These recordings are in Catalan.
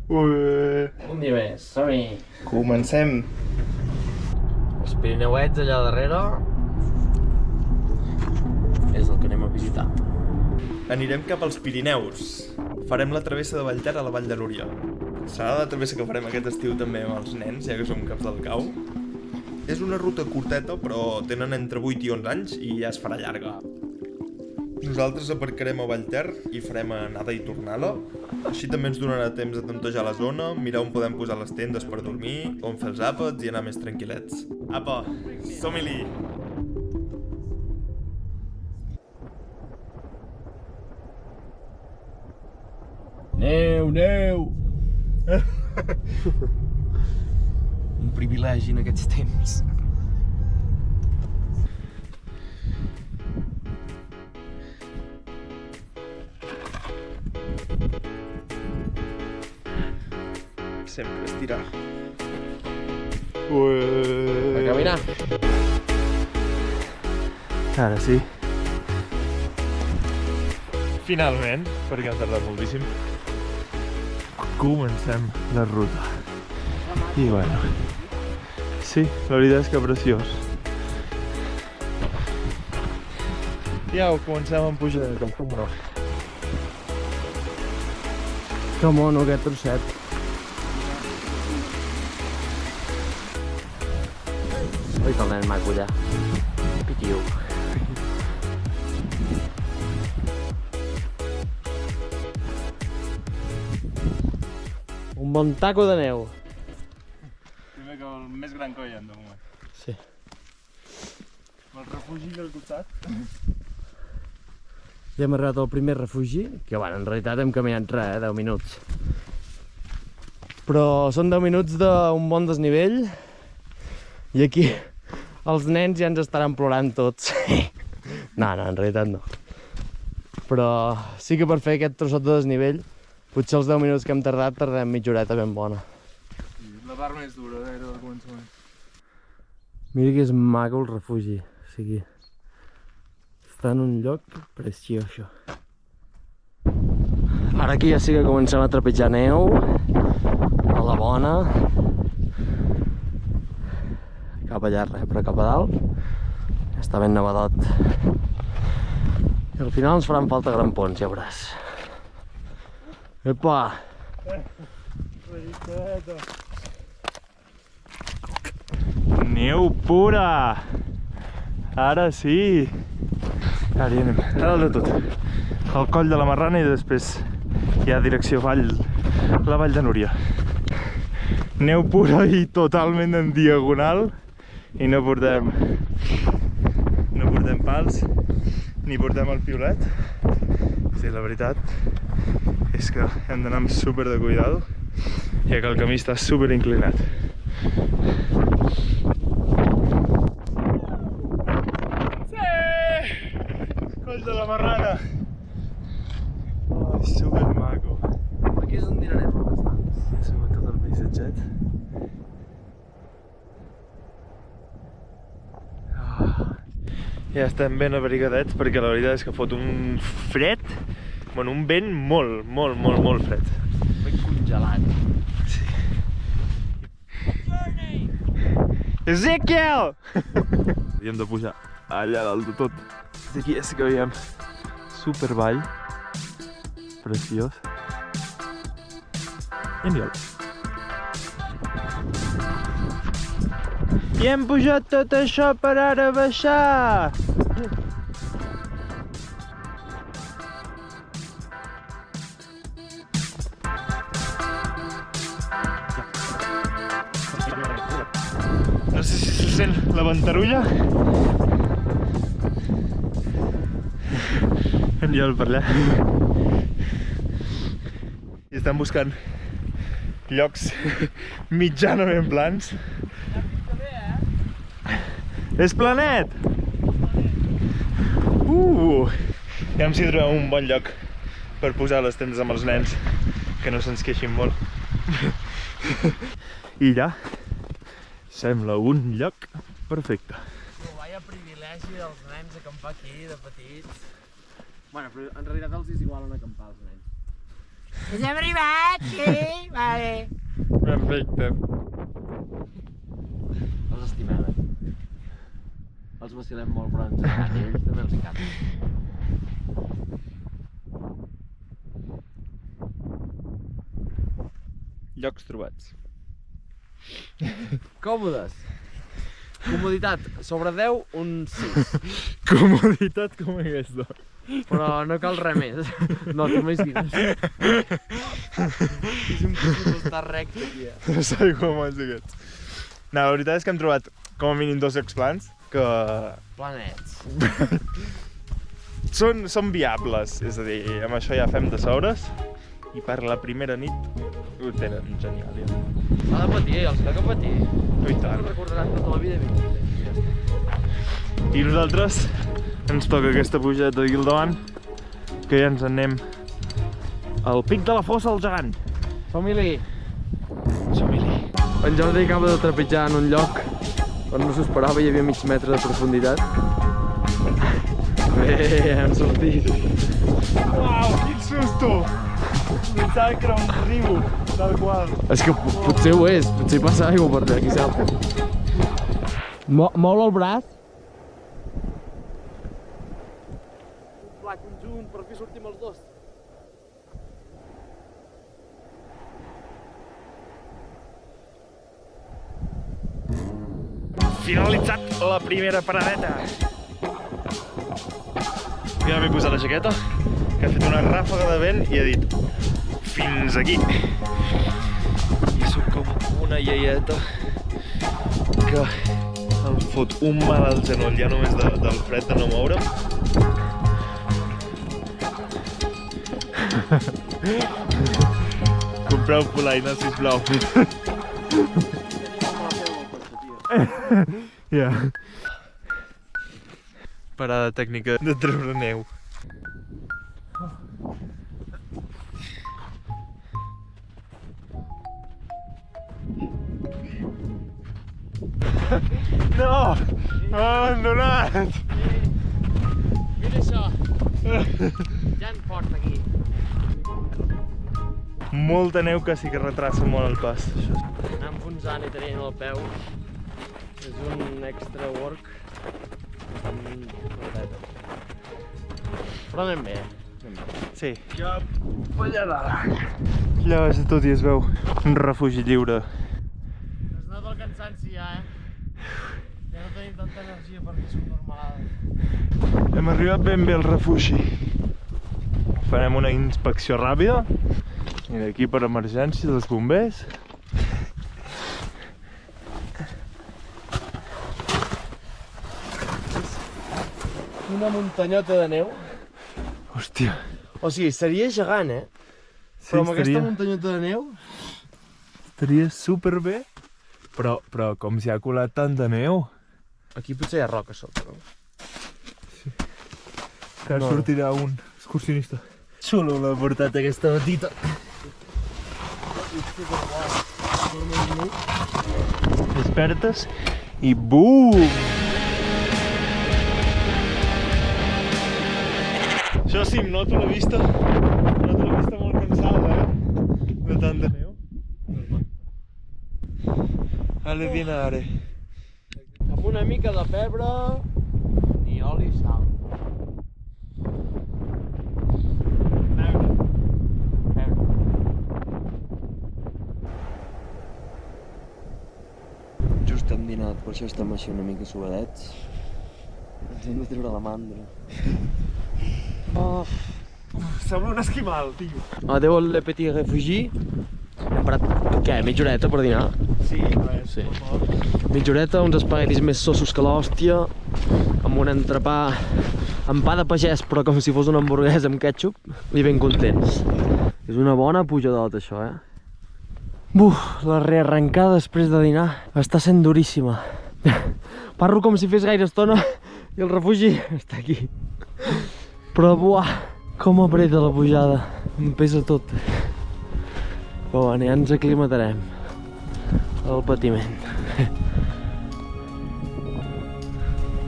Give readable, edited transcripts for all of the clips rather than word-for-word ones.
Un dia més, som-hi! Comencem. Els Pirineuets allà darrere és el que anem a visitar. Anirem cap als Pirineus. Farem la travessa de Vallter a la Vall de Núria. Serà la travessa que farem aquest estiu també amb els nens, ja que som caps del cau. És una ruta curteta, però tenen entre 8 i 11 anys i ja es farà llarga. Nosaltres aparcarem a Vallter i farem anada i tornada. Així també ens donarà temps de tantejar la zona, mirar on podem posar les tendes per dormir, on fer els àpats i anar més tranquil·lets. Apa, som-hi-li! Neu, neu! Un privilegi en aquests temps. Sempre estirar. A caminar! Ara sí. Finalment, perquè hem tardat moltíssim, comencem la ruta. I bueno, sí, la veritat és que preciós. Ja ho comencem a pujar de cap, com no? Que mono aquest trosset. Ui, que el nen maco allà. Pitiu. Un bon taco de neu. Primer que el més gran que hi ha de moment. Sí. El refugi del costat. Ja hem arribat al primer refugi, que bueno, en realitat hem caminat res, 10 minuts. Però són 10 minuts d'un bon desnivell i aquí els nens ja ens estaran plorant tots. No, en realitat no. Però sí que per fer aquest trossot de desnivell, potser els 10 minuts que hem tardat, tardem mitja horeta ben bona. La part més dura era del començament. Mira que és maco el refugi, o sigui, està en un lloc preciós. Ara aquí ja sí que comencem a trepitjar neu, a la bona, cap allà res, però cap a dalt està ben nevadot. I al final ens faran falta grampons, ja veuràs. Epa! Neu pura! Ara sí! Ara hi anem, a dalt de tot. Al coll de la Marrana i després ja direcció la Vall de Núria. Neu pura i totalment en diagonal i no portem pals ni portem el piolet. Sí, la veritat és que hem d'anar amb super de cuidado, ja que el camí està super inclinat. Coll de la Marrana! Oh, super maco. Aquí és on dinarem bastant. Sí, sobretot el paisatget. Ja estem ben abrigadets perquè la veritat és que fot un fred, bueno, un vent molt fred. Ben congelat. Sí. Ezequiel! Havíem de pujar allà dalt de tot. D'aquí és que veiem supervall, preciós. Genial. I hem pujat tot això per ara baixar! No sé si se sent la ventarulla. Genial per allà. I estem buscant llocs mitjanament plans. És planet! Ja si trobem un bon lloc per posar les tendes amb els nens, que no se'ns queixin molt. I ja sembla un lloc perfecte. Vaya privilegi dels nens acampar aquí de petits. Bueno, però en realitat els és igual on acampar els nens. Has arribat? Sí? Vale. Perfecte. Els estimem, eh? Els vacilem molt, però ens encanta, i a ells també els encanta. Llocs trobats. Còmodes. Comoditat, sobre 10, un 6. Comoditat com aquesta. Però no cal res més. No, t'imagines. És impossible estar recte aquí, eh? No sé com és aquests. No, la veritat és que hem trobat com a mínim 2 llocs plans que Planets. són viables, és a dir, amb això ja fem de sobres i per la primera nit ho tenen genial, ja. S'ha de patir, els toca patir. I tant. Ho recordaran tota la vida ben contents. I nosaltres ens toca aquesta pujada d'aquí al davant, que ja ens en anem al pic de la Fossa del Gegant. Som-hi-li! Som-hi-li. En Jordi acaba de trepitjar en un lloc on no s'ho esperava, hi havia mig metre de profunditat. Bé, hem sortit. Uau, quin susto! Pensava que era un riu, tal qual. És que potser ho és, potser passa aigua per allà, qui sap. Mou el braç. Un pla conjunt, per fi sortim els dos. Finalitzat la primera paradeta. Ja m'he posat la jaqueta, que ha fet una ràfaga de vent i ha dit fins aquí. I soc com una iaieta que em fot un mal al genoll, ja només del fred de no moure'm. Compreu polaina, sisplau. Ja. Parada tècnica de treure neu. No! M'ha abandonat! Mira això. Ja en porta aquí. Molta neu que sí que retrassa molt el pas. Anar enfonsant i tenint el peu és un extra work bastant corteta. Però anem bé, Sí. Cap allà dalt. Allà baix de tot i es veu un refugi lliure. Es nota el cansanci ja, eh? Ja no tenim tanta energia per fer subnormalada. Hem arribat ben bé al refugi. Farem una inspecció ràpida. I d'aquí per emergències dels bombers. Una muntanyota de neu. Hòstia. O sigui, seria gegant, eh? Sí, Però amb aquesta muntanyota de neu... Estaria superbé. Però com s'hi ha colat tanta neu. Aquí potser hi ha roca a sota, no? Que No. sortirà un excursionista. Xulo l'ha portat aquesta batita. Despertes i BUM! Això sí, em noto la vista molt cansada, de tanta neu. Ale dinare. Amb una mica de pebre i oli i sal. Just hem dinat, per això estem així una mica suadets. Ens hem de treure la mandra. Oh. Sembla un esquimal, tio. Adéu al Le Petit Refugi. Hem parat, què, mitja horeta per dinar? Sí, res. Sí. Mitja horeta, uns espaguetis més sossos que l'hòstia, amb un entrepà amb pa de pagès, però com si fos una hamburguesa amb ketchup, i ben contents. És una bona pujadota, això, eh? Buf, la rearrencada després de dinar està sent duríssima. Parlo com si fes gaire estona i el refugi està aquí. Però, buah, com apreta la pujada. Em pesa tot. Però bueno, ja ens aclimatarem al patiment.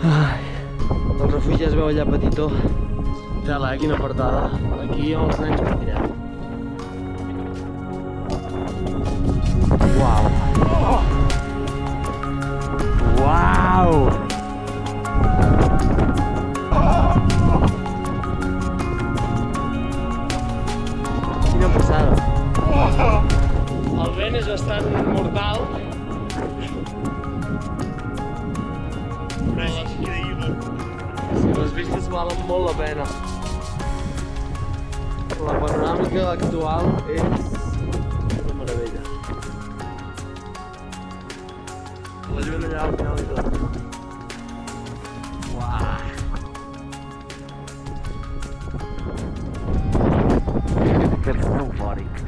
Ai, el refugi ja es veu allà petitó. Tela, quina apartada. Aquí amb els nens patirem. estan mortal. Però és increïble. Les vistes valen molt la pena. La panoràmica actual és una meravella. La lluna allà al final i tot. Uau! Aquest és eufòric.